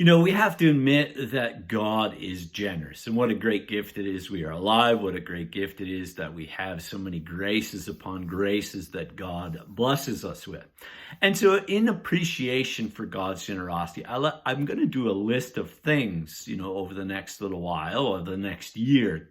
We have to admit that God is generous, and what a great gift it is we are alive. What a great gift it is that we have so many graces upon graces that God blesses us with. And so, in appreciation for God's generosity, I'm going to do a list of things, over the next little while or the next year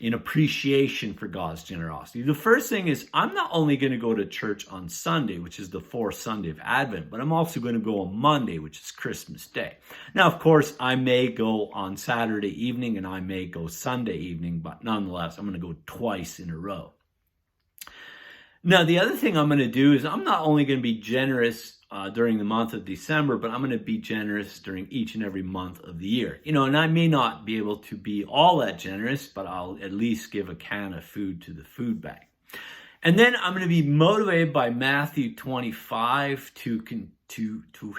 in appreciation for God's generosity. The first thing is I'm not only going to go to church on Sunday, which is the fourth Sunday of Advent, but I'm also going to go on Monday, which is Christmas Day. Now, of course, I may go on Saturday evening and I may go Sunday evening, but nonetheless, I'm going to go twice in a row. Now, the other thing I'm going to do is I'm not only going to be generous during the month of December, but I'm going to be generous during each and every month of the year. And I may not be able to be all that generous, but I'll at least give a can of food to the food bank. And then I'm going to be motivated by Matthew 25 to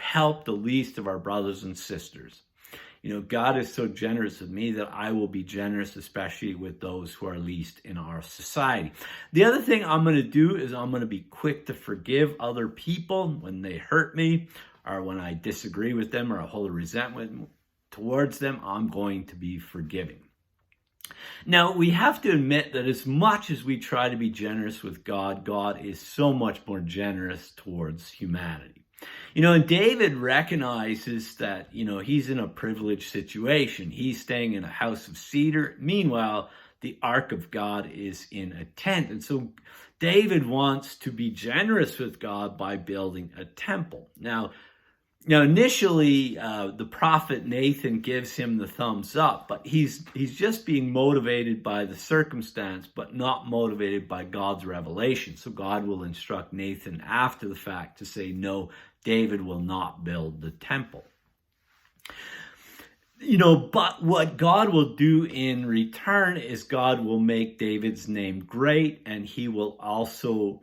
help the least of our brothers and sisters. God is so generous with me that I will be generous, especially with those who are least in our society. The other thing I'm going to do is I'm going to be quick to forgive other people when they hurt me or when I disagree with them or I hold a resentment towards them. I'm going to be forgiving. Now, we have to admit that as much as we try to be generous with God, God is so much more generous towards humanity. And David recognizes that, he's in a privileged situation. He's staying in a house of cedar. Meanwhile, the ark of God is in a tent. And so David wants to be generous with God by building a temple. Now initially, the prophet Nathan gives him the thumbs up, but he's just being motivated by the circumstance, but not motivated by God's revelation. So God will instruct Nathan after the fact to say, no, David will not build the temple. But what God will do in return is God will make David's name great, and he will also,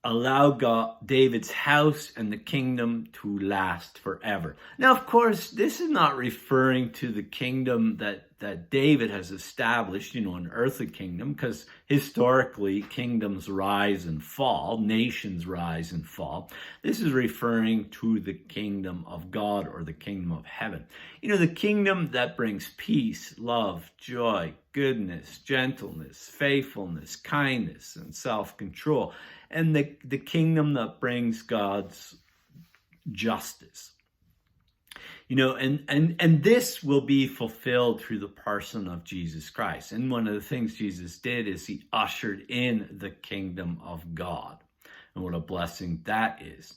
allow David's house and the kingdom to last forever. Now, of course, this is not referring to the kingdom that David has established, an earthly kingdom, because historically kingdoms rise and fall, nations rise and fall. This is referring to the kingdom of God or the kingdom of heaven. The kingdom that brings peace, love, joy, goodness, gentleness, faithfulness, kindness, and self-control. And the kingdom that brings God's justice. And this will be fulfilled through the person of Jesus Christ. And one of the things Jesus did is he ushered in the kingdom of God. And what a blessing that is.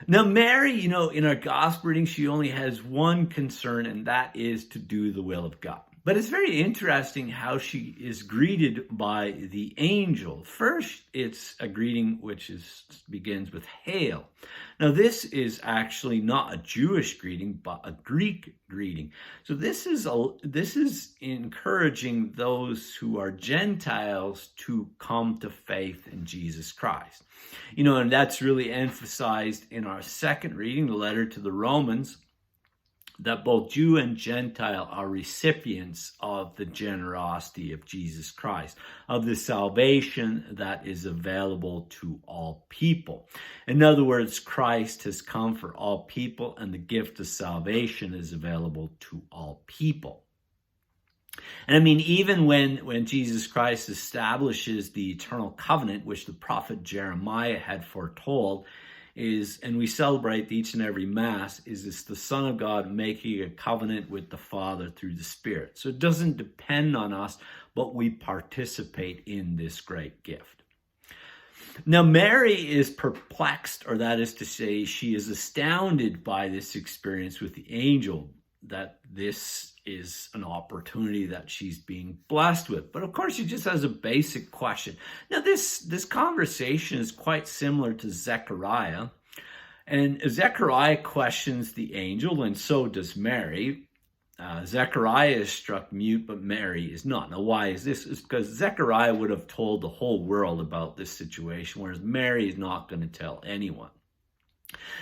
Now, Mary, in our gospel reading, she only has one concern, and that is to do the will of God. But it's very interesting how she is greeted by the angel. First, it's a greeting which begins with hail. Now, this is actually not a Jewish greeting, but a Greek greeting. So this is encouraging those who are Gentiles to come to faith in Jesus Christ. And that's really emphasized in our second reading, the letter to the Romans, that both Jew and Gentile are recipients of the generosity of Jesus Christ, of the salvation that is available to all people. In other words, Christ has come for all people, and the gift of salvation is available to all people. And even when Jesus Christ establishes the eternal covenant, which the prophet Jeremiah had foretold, and we celebrate each and every Mass, it's the Son of God making a covenant with the Father through the Spirit. So it doesn't depend on us, but we participate in this great gift. Now, Mary is perplexed, or that is to say, she is astounded by this experience with the angel, that this is an opportunity that she's being blessed with. But of course, she just has a basic question. Now, this conversation is quite similar to Zechariah. And Zechariah questions the angel, and so does Mary. Zechariah is struck mute, but Mary is not. Now, why is this? It's because Zechariah would have told the whole world about this situation, whereas Mary is not going to tell anyone.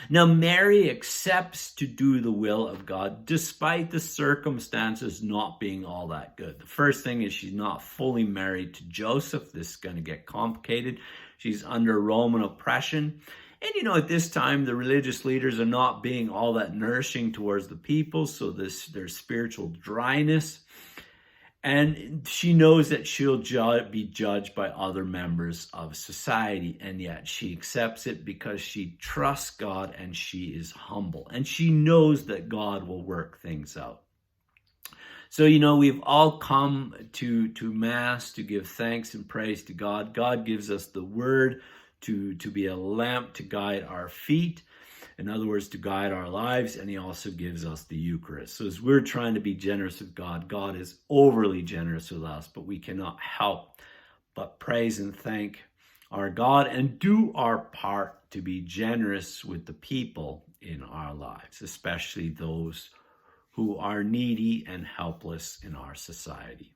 Now, Mary accepts to do the will of God despite the circumstances not being all that good. The first thing is she's not fully married to Joseph. This is going to get complicated. She's under Roman oppression. And at this time, the religious leaders are not being all that nourishing towards the people, so there's spiritual dryness. And she knows that she'll be judged by other members of society, and yet she accepts it because she trusts God and she is humble. And she knows that God will work things out. So, we've all come to Mass to give thanks and praise to God. God gives us the Word to be a lamp to guide our feet. In other words, to guide our lives, and he also gives us the Eucharist. So as we're trying to be generous with God, God is overly generous with us, but we cannot help but praise and thank our God and do our part to be generous with the people in our lives, especially those who are needy and helpless in our society.